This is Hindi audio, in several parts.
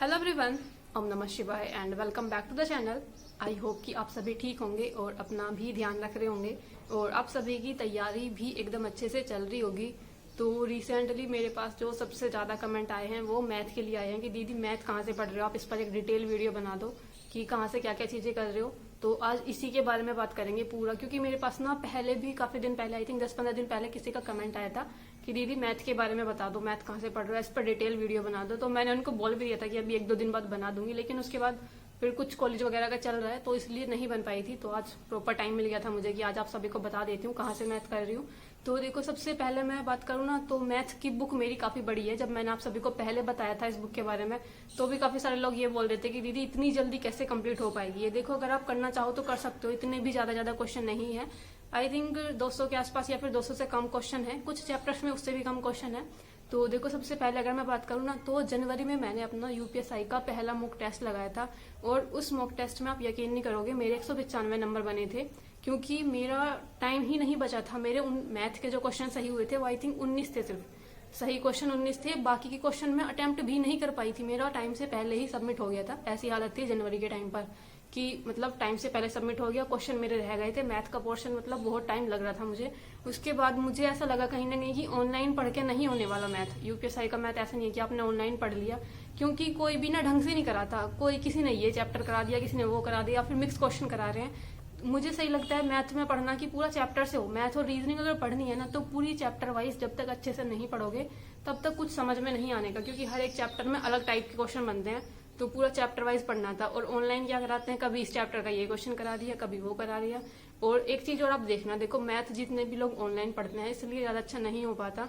हेलो एवरीवन, ओम नमः शिवाय and welcome back to the channel. I hope कि आप सभी ठीक होंगे और अपना भी ध्यान रख रहे होंगे और आप सभी की तैयारी भी एकदम अच्छे से चल रही होगी। तो रिसेंटली मेरे पास जो सबसे ज्यादा कमेंट आए हैं वो मैथ के लिए आए हैं कि दीदी मैथ कहाँ से पढ़ रहे हो, आप इस पर एक डिटेल वीडियो बना दो कि कहाँ से क्या क्या चीजें कर रहे हो। तो आज इसी के बारे में बात करेंगे पूरा, क्योंकि मेरे पास ना पहले भी काफी दिन पहले, आई थिंक 10-15 दिन पहले किसी का कमेंट आया था कि दीदी मैथ के बारे में बता दो, मैथ कहाँ से पढ़ रहे हो, इस पर डिटेल वीडियो बना दो। तो मैंने उनको बोल भी दिया था कि अभी 1-2 दिन बाद बना दूंगी, लेकिन उसके बाद फिर कुछ कॉलेज वगैरह का चल रहा है तो इसलिए नहीं बन पाई थी। तो आज प्रॉपर टाइम मिल गया था मुझे कि आज आप सभी को बता देती हूँ कहाँ से मैथ कर रही हूँ। तो देखो, सबसे पहले मैं बात करूँ ना तो मैथ की बुक मेरी काफी बड़ी है। जब मैंने आप सभी को पहले बताया था इस बुक के बारे में तो भी काफी सारे लोग ये बोल रहे थे कि दीदी इतनी जल्दी कैसे कंप्लीट हो पाएगी। ये देखो, अगर आप करना चाहो तो कर सकते हो, इतने भी ज्यादा क्वेश्चन नहीं है। आई थिंक 200 के आसपास या फिर 200 से कम क्वेश्चन है, कुछ चैप्टर्स में उससे भी कम क्वेश्चन है। तो देखो, सबसे पहले अगर मैं बात करूँ ना तो जनवरी में मैंने अपना यूपीएसआई का पहला मॉक टेस्ट लगाया था और उस मॉक टेस्ट में आप यकीन नहीं करोगे मेरे 195 नंबर बने थे, क्योंकि मेरा टाइम ही नहीं बचा था। मेरे उन मैथ के जो क्वेश्चन सही हुए थे वो आई थिंक 19 थे, सिर्फ सही क्वेश्चन 19 थे। बाकी के क्वेश्चन में अटेम्प्ट भी नहीं कर पाई थी, मेरा टाइम से पहले ही सबमिट हो गया था। ऐसी हालत थी जनवरी के टाइम पर कि मतलब टाइम से पहले सबमिट हो गया, क्वेश्चन मेरे रह गए थे। मैथ का पोर्शन मतलब बहुत टाइम लग रहा था मुझे। उसके बाद मुझे ऐसा लगा कहीं ना कहीं कि ऑनलाइन पढ़ के नहीं होने वाला मैथ, यूपीएसआई का मैथ ऐसा नहीं है कि आपने ऑनलाइन पढ़ लिया, क्योंकि कोई भी ना ढंग से नहीं कराता। कोई किसी ने ये चैप्टर करा दिया, किसी ने वो करा दिया, फिर मिक्स क्वेश्चन करा रहे हैं। मुझे सही लगता है मैथ में पढ़ना कि पूरा चैप्टर से हो। मैथ और रीजनिंग अगर पढ़नी है ना तो पूरी चैप्टर वाइज जब तक अच्छे से नहीं पढ़ोगे तब तक कुछ समझ में नहीं आने का, क्योंकि हर एक चैप्टर में अलग टाइप के क्वेश्चन बनते हैं। तो पूरा चैप्टर वाइज पढ़ना था। और ऑनलाइन क्या कराते हैं, कभी इस चैप्टर का ये क्वेश्चन करा दिया, कभी वो करा दिया। और एक चीज और आप देखना, देखो मैथ जितने भी लोग ऑनलाइन पढ़ते हैं इसलिए ज्यादा अच्छा नहीं हो पाता।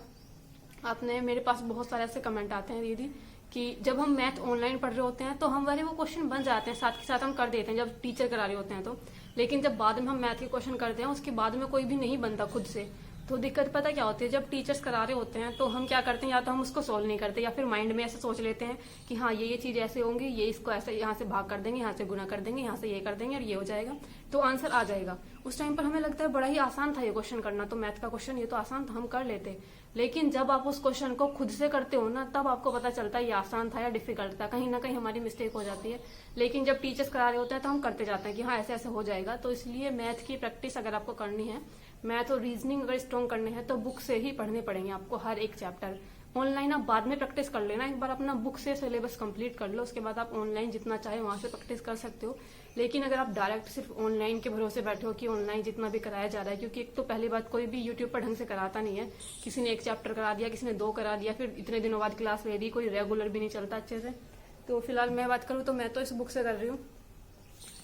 आपने, मेरे पास बहुत सारे ऐसे कमेंट आते हैं दीदी कि जब हम मैथ ऑनलाइन पढ़ रहे होते हैं तो हमारे वो क्वेश्चन बन जाते हैं, साथ के साथ हम कर देते हैं जब टीचर करा रहे होते हैं तो। लेकिन जब बाद में हम मैथ के क्वेश्चन करते हैं उसके बाद में कोई भी नहीं बनता खुद से। तो दिक्कत पता क्या होती है, जब टीचर्स करा रहे होते हैं तो हम क्या करते हैं, या तो हम उसको सोल्व नहीं करते या फिर माइंड में ऐसे सोच लेते हैं कि हाँ ये चीज ऐसे होंगी, ये इसको ऐसे यहाँ से भाग कर देंगे, यहाँ से गुना कर देंगे, यहाँ से ये कर देंगे और ये हो जाएगा तो आंसर आ जाएगा। उस टाइम पर हमें लगता है बड़ा ही आसान था ये क्वेश्चन करना, तो मैथ का क्वेश्चन ये तो आसान था, हम कर लेते। लेकिन जब आप उस क्वेश्चन को खुद से करते हो ना तब आपको पता चलता है ये आसान था या डिफिकल्ट था, कहीं ना कहीं हमारी मिस्टेक हो जाती है। लेकिन जब टीचर्स करा रहे होते हैं तो हम करते जाते हैं कि हाँ ऐसे ऐसे हो जाएगा। तो इसलिए मैथ की प्रैक्टिस अगर आपको करनी है, मैथ और रीजनिंग अगर स्ट्रॉन्ग करने हैं तो बुक से ही पढ़ने पड़ेंगे आपको हर एक चैप्टर। ऑनलाइन आप बाद में प्रैक्टिस कर लेना, एक बार अपना बुक से सिलेबस कंप्लीट कर लो, उसके बाद आप ऑनलाइन जितना चाहे वहां से प्रैक्टिस कर सकते हो। लेकिन अगर आप डायरेक्ट सिर्फ ऑनलाइन के भरोसे बैठे हो कि ऑनलाइन जितना भी कराया जा रहा है, क्योंकि एक तो पहली बात कोई भी यूट्यूब पर ढंग से कराता नहीं है, किसी ने एक चैप्टर करा दिया, किसी ने 2 करा दिया, फिर इतने दिनों बाद क्लास ले दी, कोई रेगुलर भी नहीं चलता अच्छे से। तो फिलहाल मैं बात करूँ तो मैं तो इस बुक से कर रही हूँ,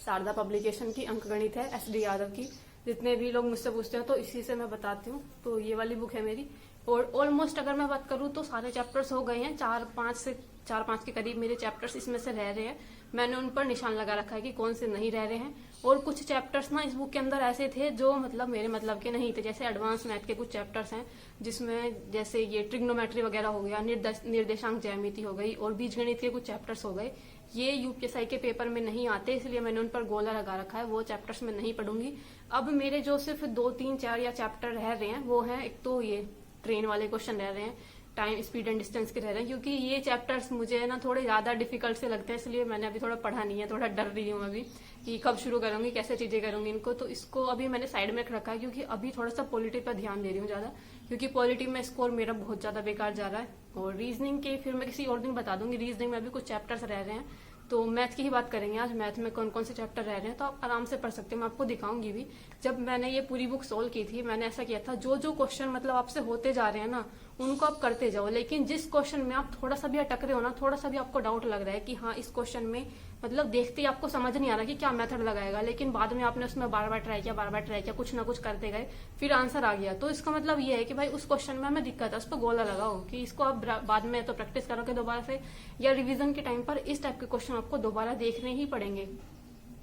शारदा पब्लिकेशन की अंकगणित है, SD यादव की। जितने भी लोग मुझसे पूछते हैं तो इसी से मैं बताती हूँ। तो ये वाली बुक है मेरी। और ऑलमोस्ट अगर मैं बात करूँ तो सारे चैप्टर्स हो गए हैं, 4-5 के करीब मेरे चैप्टर्स इसमें से रह रहे हैं। मैंने उन पर निशान लगा रखा है कि कौन से नहीं रह रहे हैं। और कुछ चैप्टर्स ना इस बुक के अंदर ऐसे थे जो मतलब मेरे मतलब के नहीं थे, जैसे एडवांस मैथ के कुछ चैप्टर्स हैं जिसमें जैसे ये ट्रिग्नोमेट्री वगैरह हो गया, निर्देशांक ज्यामिति हो गई और बीजगणित के कुछ चैप्टर्स हो गए। ये यूपीएसआई के पेपर में नहीं आते, इसलिए मैंने उन पर गोला लगा रखा है, वो चैप्टर्स में नहीं पढ़ूंगी। अब मेरे जो सिर्फ 2-3-4 या चैप्टर रह रहे हैं वो हैं, एक तो ये ट्रेन वाले क्वेश्चन रह रहे हैं, टाइम स्पीड एंड डिस्टेंस के रह रहे हैं, क्योंकि ये चैप्टर्स मुझे ना थोड़े ज्यादा डिफिकल्ट से लगते हैं, इसलिए मैंने अभी थोड़ा पढ़ा नहीं है, थोड़ा डर रही हूँ अभी कि कब शुरू करूंगी, कैसे चीजें करूंगी इनको। तो इसको अभी मैंने साइड में रखा है, क्योंकि अभी थोड़ा सा पॉलिटी पर ध्यान दे रही हूँ ज्यादा, क्योंकि पॉलिटी में स्कोर मेरा बहुत ज्यादा बेकार जा रहा है। और रीजनिंग के फिर मैं किसी और दिन बता दूंगी, रीजनिंग में अभी कुछ चैप्टर्स रह रहे हैं। तो मैथ की ही बात करेंगे आज, मैथ में कौन कौन से चैप्टर रह रहे हैं तो आप आराम से पढ़ सकते हो, मैं आपको दिखाऊंगी भी। जब मैंने ये पूरी बुक सोल्व की थी मैंने ऐसा किया था, जो जो क्वेश्चन मतलब आपसे होते जा रहे हैं ना उनको आप करते जाओ, लेकिन जिस क्वेश्चन में आप थोड़ा सा भी अटक रहे हो ना, थोड़ा सा भी आपको डाउट लग रहा है कि हाँ इस क्वेश्चन में मतलब देखते ही आपको समझ नहीं आ रहा कि क्या मेथड लगाएगा, लेकिन बाद में आपने उसमें बार बार ट्राई किया, कुछ ना कुछ करते गए, फिर आंसर आ गया, तो इसका मतलब ये है कि भाई उस क्वेश्चन में हमें दिक्कत है, उस पर गोला लगाओ कि इसको आप बाद में तो प्रैक्टिस करोगे दोबारा से, या रिविजन के टाइम पर इस टाइप के क्वेश्चन आपको दोबारा देखने ही पड़ेंगे,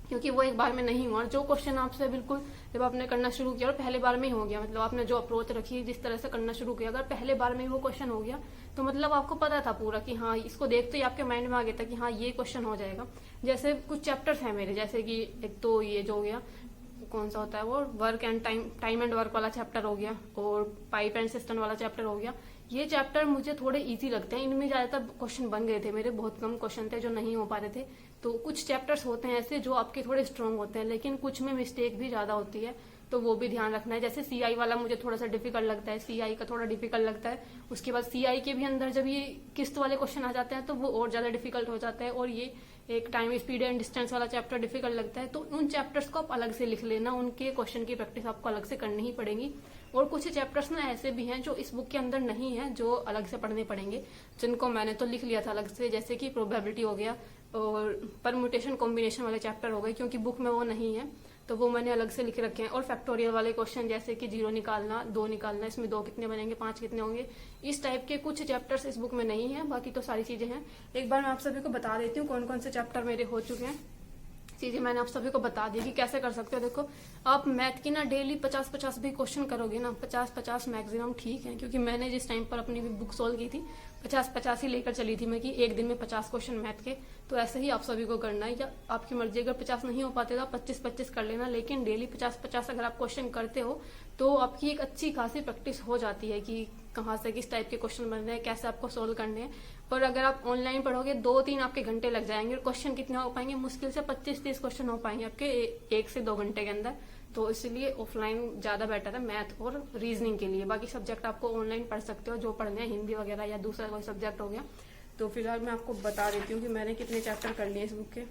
क्योंकि वो एक बार में नहीं हुआ। जो क्वेश्चन आपसे बिल्कुल जब आपने करना शुरू किया और पहले बार में ही हो गया, मतलब आपने जो अप्रोच रखी, जिस तरह से करना शुरू किया, अगर पहले बार में ही वो क्वेश्चन हो गया तो मतलब आपको पता था पूरा कि हाँ इसको देखते ही आपके माइंड में आ गया था कि हाँ ये क्वेश्चन हो जाएगा। जैसे कुछ चैप्टर्स हैं मेरे, जैसे कि एक तो ये जो हो गया, कौन सा होता है वो, work and time and work वाला चैप्टर हो गया, और पाइप एंड सिस्टम वाला चैप्टर हो गया। ये चैप्टर मुझे थोड़े इजी लगते हैं, इनमें ज्यादातर क्वेश्चन बन गए थे मेरे, बहुत कम क्वेश्चन थे जो नहीं हो पा रहे थे। तो कुछ चैप्टर्स होते हैं ऐसे जो आपके थोड़े स्ट्रांग होते हैं, लेकिन कुछ में मिस्टेक भी ज्यादा होती है, तो वो भी ध्यान रखना है। जैसे सीआई वाला मुझे थोड़ा सा डिफिकल्ट लगता है, सीआई का थोड़ा डिफिकल्ट लगता है। उसके बाद सीआई के भी अंदर जब ये किस्त वाले क्वेश्चन आ जाते हैं तो वो और ज्यादा डिफिकल्ट हो जाता है। और ये एक टाइम स्पीड एंड डिस्टेंस वाला चैप्टर डिफिकल्ट लगता है, तो उन चैप्टर्स को आप अलग से लिख लेना, उनके क्वेश्चन की प्रैक्टिस आपको अलग से करनी ही पड़ेगी। और कुछ चैप्टर्स ना ऐसे भी हैं जो इस बुक के अंदर नहीं है, जो अलग से पढ़ने पड़ेंगे, जिनको मैंने तो लिख लिया था अलग से, जैसे कि प्रोबेबिलिटी हो गया और परम्यूटेशन कॉम्बिनेशन वाले चैप्टर हो गए, क्योंकि बुक में वो नहीं है तो वो मैंने अलग से लिख रखे हैं। और फैक्टोरियल वाले क्वेश्चन जैसे कि 0 निकालना, 2 निकालना, इसमें 2 कितने बनेंगे, 5 कितने होंगे, इस टाइप के कुछ चैप्टर्स इस बुक में नहीं है। बाकी तो सारी चीजें हैं। एक बार मैं आप सभी को बता देती हूँ कौन कौन से चैप्टर मेरे हो चुके हैं। चीजें मैंने आप सभी को बता दी कि कैसे कर सकते हो। देखो, आप मैथ की ना डेली 50-50 भी क्वेश्चन करोगे ना, 50-50 मैक्सिमम ठीक है, क्योंकि मैंने जिस टाइम पर अपनी बुक सोल्व की थी 50-50 ही लेकर चली थी मैं, कि एक दिन में 50 क्वेश्चन मैथ के। तो ऐसे ही आप सभी को करना है, या आपकी मर्जी, अगर 50 नहीं हो पाते तो आप 25-25 कर लेना, लेकिन डेली 50-50 अगर आप क्वेश्चन करते हो तो आपकी एक अच्छी खासी प्रैक्टिस हो जाती है कि कहाँ से किस टाइप के क्वेश्चन बन रहे हैं, कैसे आपको सोल्व करने हैं। और अगर आप ऑनलाइन पढ़ोगे 2-3 आपके घंटे लग जाएंगे, और क्वेश्चन कितने हो पाएंगे, मुश्किल से 25-30 क्वेश्चन हो पाएंगे आपके 1 से 2 घंटे के अंदर। तो इसलिए ऑफलाइन ज्यादा बेटर है मैथ और रीजनिंग के लिए। बाकी सब्जेक्ट आपको ऑनलाइन पढ़ सकते हो, जो पढ़ने हैं हिंदी वगैरह या दूसरा कोई सब्जेक्ट हो गया। तो फिलहाल मैं आपको बता देती हूँ कि मैंने कितने चैप्टर कर लिए इस बुक के।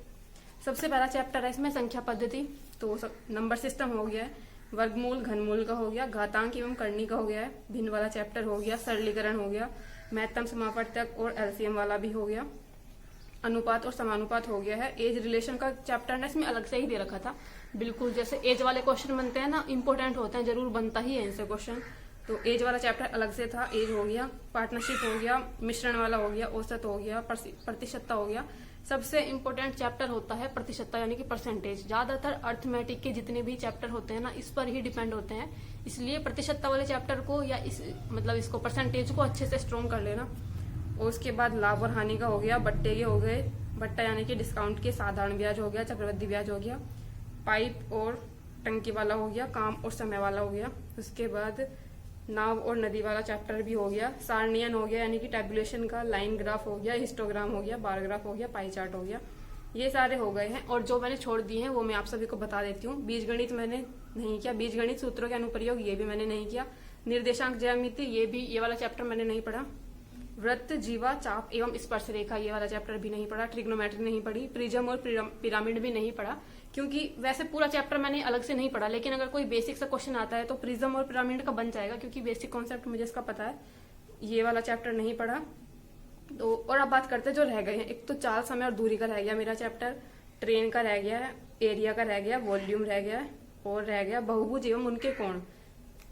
सबसे पहला चैप्टर है इसमें संख्या पद्धति, तो नंबर सिस्टम हो गया है, वर्गमूल घनमूल का हो गया, घातांक एवं करनी का हो गया है, भिन्न वाला चैप्टर हो गया, सरलीकरण हो गया, महत्तम समापवर्तक और एलसीएम वाला भी हो गया, अनुपात और समानुपात हो गया है। एज रिलेशन का चैप्टर ना इसमें अलग से ही दे रखा था, बिल्कुल जैसे एज वाले क्वेश्चन बनते हैं ना, इंपॉर्टेंट होते हैं, जरूर बनता ही है इनसे क्वेश्चन, तो एज वाला चैप्टर अलग से था। एज हो गया, पार्टनरशिप हो गया, मिश्रण वाला हो गया, औसत हो गया, प्रतिशतता हो गया। सबसे इम्पोर्टेंट चैप्टर होता है प्रतिशतता, यानी कि परसेंटेज। ज्यादातर अर्थमेटिक के जितने भी चैप्टर होते हैं ना, इस पर ही डिपेंड होते हैं, इसलिए प्रतिशतता वाले चैप्टर को या इसको परसेंटेज को अच्छे से स्ट्रॉन्ग कर लेना। और उसके बाद लाभ और हानि का हो गया, बट्टे के हो गए, बट्टा यानी कि डिस्काउंट के, साधारण ब्याज हो गया, चक्रवृद्धि ब्याज हो गया, पाइप और टंकी वाला हो गया, काम और समय वाला हो गया। उसके बाद नाव और नदी वाला चैप्टर भी हो गया, सारणियन हो गया यानी कि टैबुलेशन का, लाइन ग्राफ हो गया, हिस्टोग्राम हो गया, बार ग्राफ हो गया, पाई चार्ट हो गया। ये सारे हो गए हैं। और जो मैंने छोड़ दिए हैं वो मैं आप सभी को बता देती हूँ। बीजगणित मैंने नहीं किया, बीजगणित सूत्रों के अनुप्रयोग ये भी मैंने नहीं किया, निर्देशांक ज्यामिति ये वाला चैप्टर मैंने नहीं पढ़ा, वृत्त, जीवा, चाप एवं स्पर्श रेखा ये वाला चैप्टर भी नहीं पढ़ा, ट्रिग्नोमेट्री नहीं पढ़ी, प्रिज्म और पिरामिड भी नहीं पढ़ा, क्योंकि वैसे पूरा चैप्टर मैंने अलग से नहीं पढ़ा, लेकिन अगर कोई बेसिक सा क्वेश्चन आता है तो प्रिज्म और पिरामिड का बन जाएगा, क्योंकि बेसिक कॉन्सेप्ट मुझे इसका पता है। ये वाला चैप्टर नहीं पढ़ा। तो और अब बात करते हैं जो रह गए हैं। एक तो चाल, समय और दूरी का रह गया मेरा चैप्टर, ट्रेन का रह गया है, एरिया का रह गया, वॉल्यूम रह गया है, और रह गया बहुभुज एवं उनके कोण।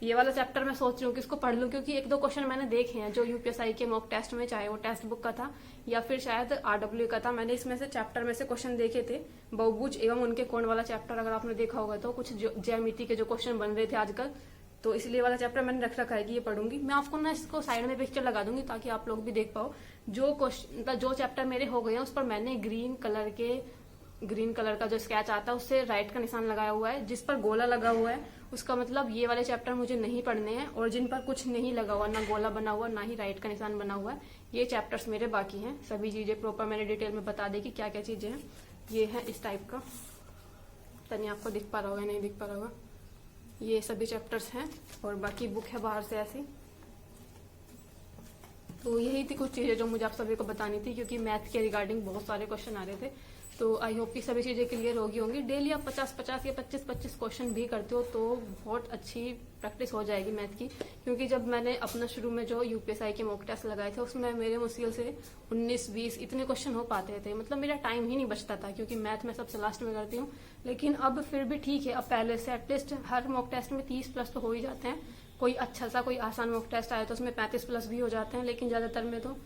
ये वाला चैप्टर मैं सोच रही हूँ कि इसको पढ़ लूं, क्योंकि 1-2 क्वेश्चन मैंने देखे हैं जो यूपीएसआई के मॉक टेस्ट में, चाहे वो टेक्स्ट बुक का था या फिर शायद आरडब्ल्यू का था, मैंने इसमें से चैप्टर में से क्वेश्चन देखे थे। बहुभुज एवं उनके कोण वाला चैप्टर अगर आपने देखा होगा तो कुछ ज्यामिति के जो क्वेश्चन बन रहे थे आजकल, तो इसलिए वाला चैप्टर मैंने रख रखा है कि ये पढ़ूंगी। मैं आपको ना इसको साइड में पिक्चर लगा दूंगी ताकि आप लोग भी देख पाओ। जो चैप्टर मेरे हो गए हैं उस पर मैंने ग्रीन कलर का जो स्केच आता है उससे राइट का निशान लगाया हुआ है, जिस पर गोला लगा हुआ है उसका मतलब ये वाले चैप्टर मुझे नहीं पढ़ने हैं, और जिन पर कुछ नहीं लगा हुआ, ना गोला बना हुआ ना ही राइट का निशान बना हुआ है, ये चैप्टर्स मेरे बाकी हैं। सभी चीजें प्रॉपर मैंने डिटेल में बता दी कि क्या क्या चीजें हैं। ये है इस टाइप का, तनी आपको दिख पा रहा होगा, नहीं दिख पा रहा होगा, ये सभी चैप्टर्स हैं, और बाकी बुक है बाहर से ऐसी। तो यही थी कुछ चीजें जो मुझे आप सभी को बतानी थी, क्योंकि मैथ के रिगार्डिंग बहुत सारे क्वेश्चन आ रहे थे। तो आई होप कि सभी चीजें क्लियर होगी होंगी। डेली आप 50-50 या 25-25 क्वेश्चन भी करते हो तो बहुत अच्छी प्रैक्टिस हो जाएगी मैथ की, क्योंकि जब मैंने अपना शुरू में जो यूपीएसआई के मॉक टेस्ट लगाए थे उसमें मेरे मुश्किल से 19-20 इतने क्वेश्चन हो पाते थे, मतलब मेरा टाइम ही नहीं बचता था, क्योंकि मैथ में सबसे लास्ट में करती हूँ। लेकिन अब फिर भी ठीक है, अब पहले से एटलीस्ट हर मॉक टेस्ट में 30+ तो हो ही जाते हैं। कोई अच्छा सा कोई आसान मॉक टेस्ट आया तो उसमें 35+ भी हो जाते हैं, लेकिन ज्यादातर में तो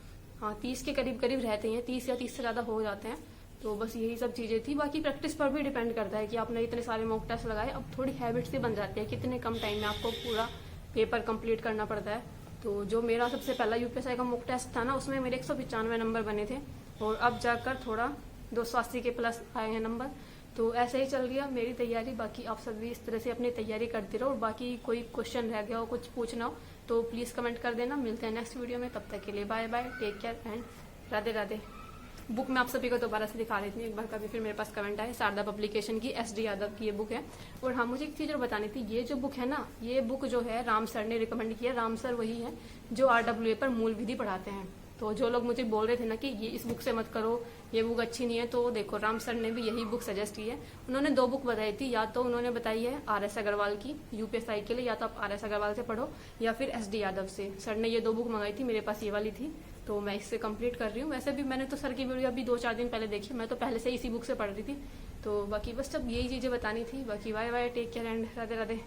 30 के करीब रहते हैं, 30 या 30 से ज्यादा हो जाते हैं। तो बस यही सब चीजें थी। बाकी प्रैक्टिस पर भी डिपेंड करता है कि आपने इतने सारे मॉक टेस्ट लगाए, अब थोड़ी हैबिट से बन जाती है, कितने कम टाइम में आपको पूरा पेपर कंप्लीट करना पड़ता है। तो जो मेरा सबसे पहला यूपीएसआई का मॉक टेस्ट था ना, उसमें मेरे 195 नंबर बने थे, और अब जाकर थोड़ा 280 के प्लस आए हैं नंबर। तो ऐसे ही चल गया मेरी तैयारी। बाकी आप सभी इस तरह से अपनी तैयारी करते रहो, और बाकी कोई क्वेश्चन रह गया हो, कुछ पूछना हो तो प्लीज़ कमेंट कर देना। मिलते हैं नेक्स्ट वीडियो में, तब तक के लिए bye bye, take care and Radhe Radhe. बुक मैं आप सभी को दोबारा से दिखा देती हूँ एक बार, कभी फिर मेरे पास कमेंट आए। शारदा पब्लिकेशन की SD यादव की ये बुक है। और हाँ, मुझे एक चीज़ और बतानी थी, ये जो बुक है ना, ये बुक जो है राम सर ने रिकमेंड किया। राम सर वही है जो RWA पर मूल विधि पढ़ाते हैं। तो जो लोग मुझे बोल रहे थे ना कि ये इस बुक से मत करो, ये बुक अच्छी नहीं है, तो देखो राम सर ने भी यही बुक सजेस्ट की है। उन्होंने 2 बुक बताई थी, या तो उन्होंने बताई है RS अग्रवाल की UPSI के लिए, या तो आप RS अग्रवाल से पढ़ो या फिर SD यादव से। सर ने ये 2 बुक मंगाई थी, मेरे पास ये वाली थी, तो मैं इससे कंप्लीट कर रही हूँ। वैसे भी मैंने तो सर की वीडियो अभी 2-4 दिन पहले देखी, मैं तो पहले से इसी बुक से पढ़ रही थी। तो बाकी बस अब यही चीज़ें बतानी थी। बाकी bye bye, take care and Radhe Radhe.